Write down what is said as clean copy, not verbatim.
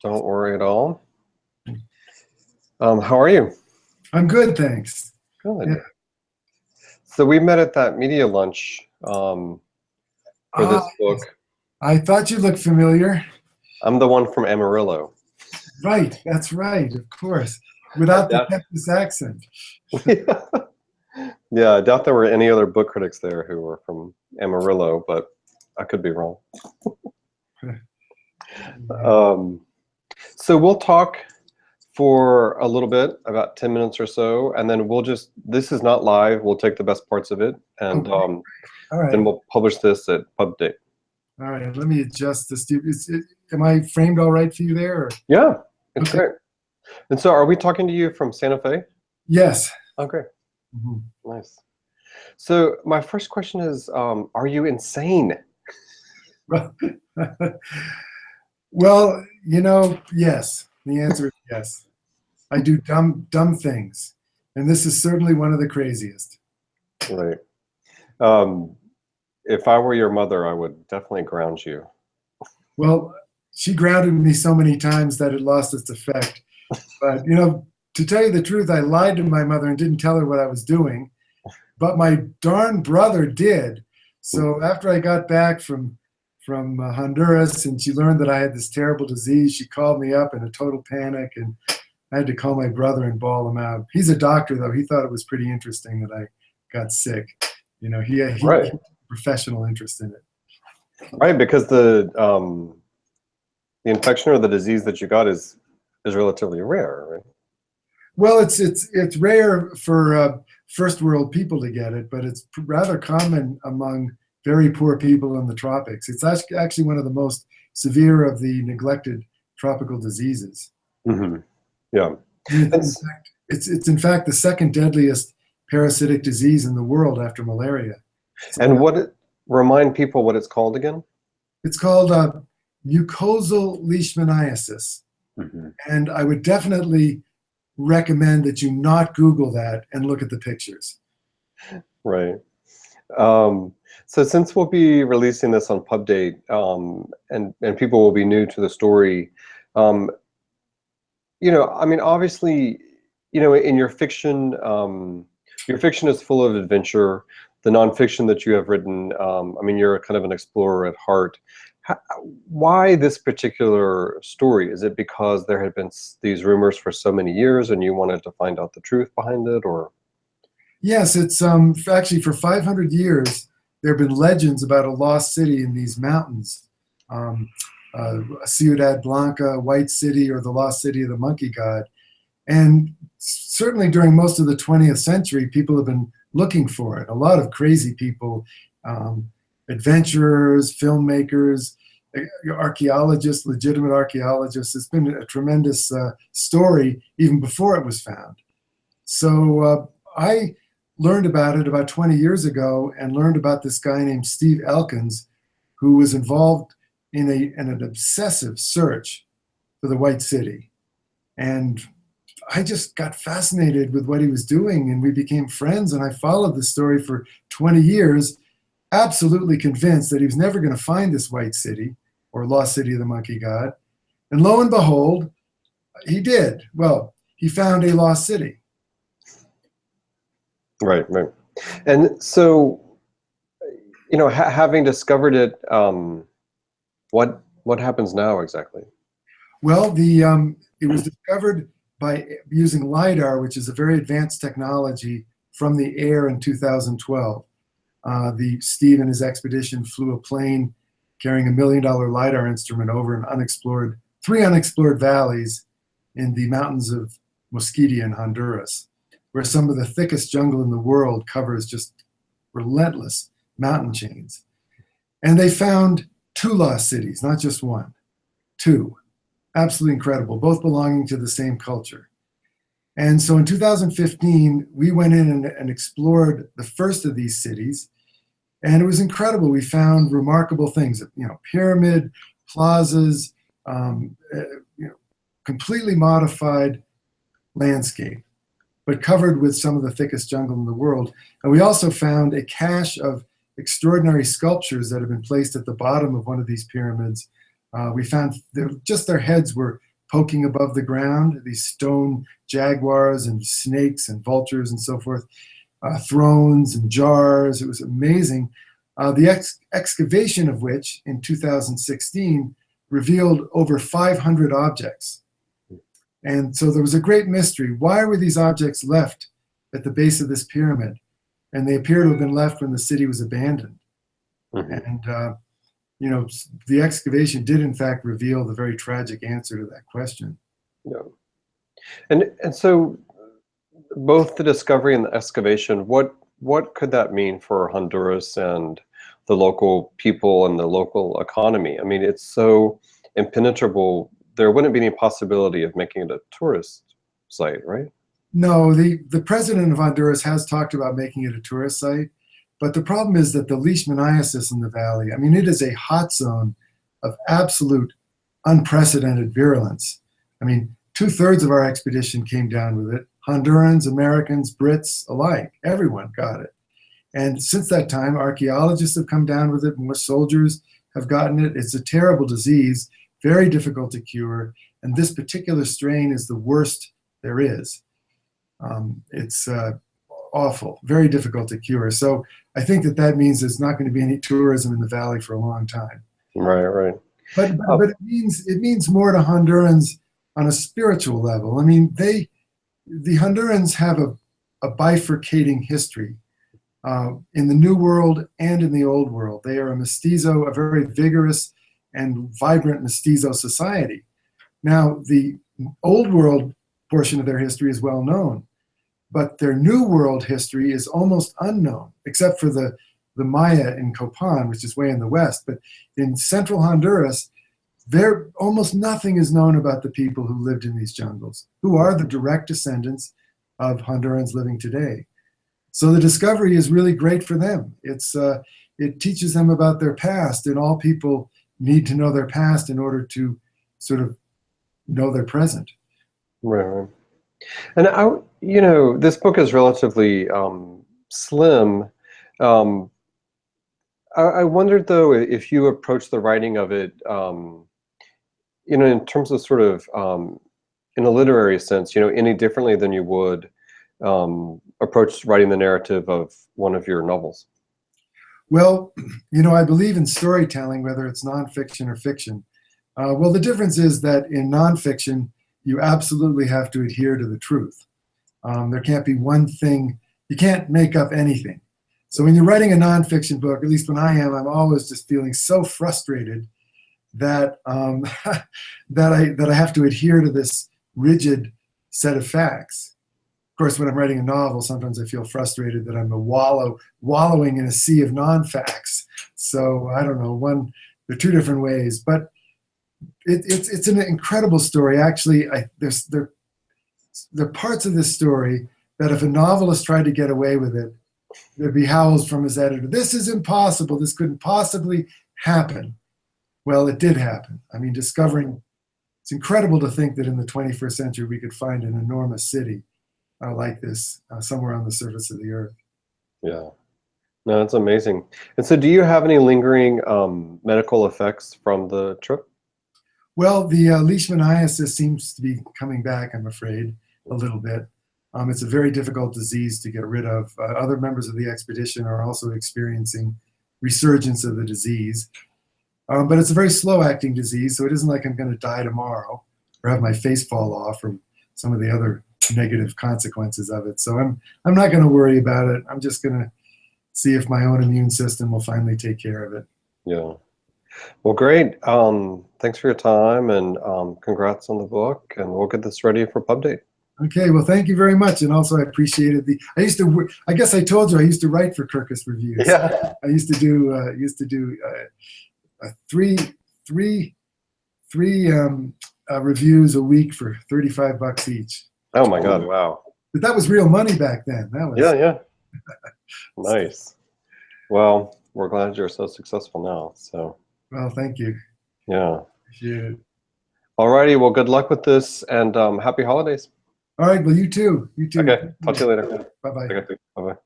Don't worry at all. How are you? I'm good, thanks. Good. Yeah. So we met at that media lunch for Ah, this book. I thought you looked familiar. I'm the one from Amarillo. Right, that's right, of course. Without the Yeah. Texas accent. Yeah, I doubt there were any other book critics there who were from Amarillo, but I could be wrong. So we'll talk for a little bit, about 10 minutes or so, and then this is not live, we'll take the best parts of it, and Okay. All right. then we'll publish this at PubDate. All right, let me adjust this. Am I framed all right for you there? Or? Yeah, it's Okay. great. And so are we talking to you from Santa Fe? Yes. Okay, Mhm. nice. So my first question is, are you insane? Well, yes. The answer is yes. I do dumb things, and this is certainly one of the craziest. Right. If I were your mother, I would definitely ground you. Well, she grounded me so many times that it lost its effect. But, to tell you the truth, I lied to my mother and didn't tell her what I was doing. But my darn brother did. So after I got back from Honduras and she learned that I had this terrible disease, she called me up in a total panic, and I had to call my brother and bawl him out. He's a doctor, though. He thought it was pretty interesting that I got sick. He Right. had professional interest in it. Right, because the infection or the disease that you got is relatively rare, right? Well, it's rare for first world people to get it, but it's rather common among very poor people in the tropics. It's actually one of the most severe of the neglected tropical diseases. Mm-hmm. Yeah. It's in fact the second deadliest parasitic disease in the world after malaria. And remind people what it's called again? It's called mucosal leishmaniasis. Mm-hmm. And I would definitely recommend that you not Google that and look at the pictures. Right. So since we'll be releasing this on PubDate, and people will be new to the story, obviously, in your fiction is full of adventure. The nonfiction that you have written, you're kind of an explorer at heart. Why this particular story? Is it because there had been these rumors for so many years and you wanted to find out the truth behind it, or? Yes, it's actually for 500 years, there have been legends about a lost city in these mountains. Ciudad Blanca, White City, or the lost city of the monkey god. And certainly during most of the 20th century, people have been looking for it. A lot of crazy people, adventurers, filmmakers, archaeologists, legitimate archaeologists. It's been a tremendous story even before it was found. So I learned about it about 20 years ago and learned about this guy named Steve Elkins, who was involved in an obsessive search for the White City. And I just got fascinated with what he was doing, and we became friends, and I followed the story for 20 years, absolutely convinced that he was never going to find this White City, or lost city of the monkey god. And lo and behold, he did. Well, he found a lost city. Right. And so, having discovered it, what happens now exactly? Well, it was discovered by using LIDAR, which is a very advanced technology, from the air in 2012. Steve and his expedition flew a plane carrying $1 million LIDAR instrument over three unexplored valleys in the mountains of Mosquitia in Honduras, where some of the thickest jungle in the world covers just relentless mountain chains. And they found 2 lost cities, not just one, 2. Absolutely incredible, both belonging to the same culture. And so in 2015, we went in and explored the first of these cities, and it was incredible. We found remarkable things, pyramid, plazas, completely modified landscape, but covered with some of the thickest jungle in the world. And we also found a cache of extraordinary sculptures that have been placed at the bottom of one of these pyramids. We found just their heads were poking above the ground, these stone jaguars and snakes and vultures and so forth, thrones and jars. It was amazing. The excavation of which in 2016 revealed over 500 objects. And so there was a great mystery. Why were these objects left at the base of this pyramid? And they appear to have been left when the city was abandoned. And, you know, the excavation did in fact reveal the very tragic answer to that question. Yeah. And so both the discovery and the excavation, what could that mean for Honduras and the local people and the local economy? I mean, it's so impenetrable. There wouldn't be any possibility of making it a tourist site, right? No, the president of Honduras has talked about making it a tourist site, but the problem is that the leishmaniasis in the valley, I mean, it is a hot zone of absolute unprecedented virulence. I mean, 2/3 of our expedition came down with it. Hondurans, Americans, Brits alike, everyone got it. And since that time, archaeologists have come down with it, more soldiers have gotten it. It's a terrible disease, very difficult to cure, and this particular strain is the worst there is. It's awful, very difficult to cure. So I think that means there's not going to be any tourism in the valley for a long time. Right, right. But it means more to Hondurans on a spiritual level. I mean, the Hondurans have a bifurcating history in the New World and in the Old World. They are a mestizo, a very vigorous and vibrant mestizo society. Now, the Old World portion of their history is well known, but their New World history is almost unknown, except for the Maya in Copan, which is way in the west. But in central Honduras, almost nothing is known about the people who lived in these jungles, who are the direct descendants of Hondurans living today. So the discovery is really great for them. It teaches them about their past, and all people need to know their past in order to sort of know their present. Right, right. And you know, this book is relatively slim. I wondered though if you approach the writing of it, you know, in terms of sort of in a literary sense, you know, any differently than you would approach writing the narrative of one of your novels. Well, you know, I believe in storytelling, whether it's nonfiction or fiction. Well, the difference is that in nonfiction, you absolutely have to adhere to the truth. There can't be one thing, you can't make up anything. So when you're writing a nonfiction book, at least when I am, I'm always just feeling so frustrated that that I have to adhere to this rigid set of facts. Of course, when I'm writing a novel, sometimes I feel frustrated that I'm wallowing in a sea of non-facts. So I don't know, there are two different ways, but it's an incredible story. Actually, there are parts of this story that if a novelist tried to get away with it, there'd be howls from his editor. This is impossible. This couldn't possibly happen. Well, it did happen. I mean, it's incredible to think that in the 21st century we could find an enormous city like this somewhere on the surface of the earth. Yeah. No, that's amazing. And so do you have any lingering medical effects from the trip? Well, the leishmaniasis seems to be coming back, I'm afraid, a little bit. It's a very difficult disease to get rid of. Other members of the expedition are also experiencing resurgence of the disease. But it's a very slow-acting disease, so it isn't like I'm going to die tomorrow or have my face fall off or some of the other negative consequences of it. So I'm not going to worry about it. I'm just going to see if my own immune system will finally take care of it. Yeah. Well, great. Thanks for your time, and congrats on the book, and we'll get this ready for pub date. Okay, well, thank you very much. And also I appreciated I guess I told you I used to write for Kirkus Reviews. Yeah. I used to do three reviews a week for $35 each. Oh my God! Wow. But that was real money back then. Yeah. Nice. Well, we're glad you're so successful now. So. Well, thank you. Yeah. Appreciate it. All righty. Well, good luck with this, and happy holidays. All right. Well, you too. You too. Okay. Talk to you later. Bye-bye. Okay. Bye-bye.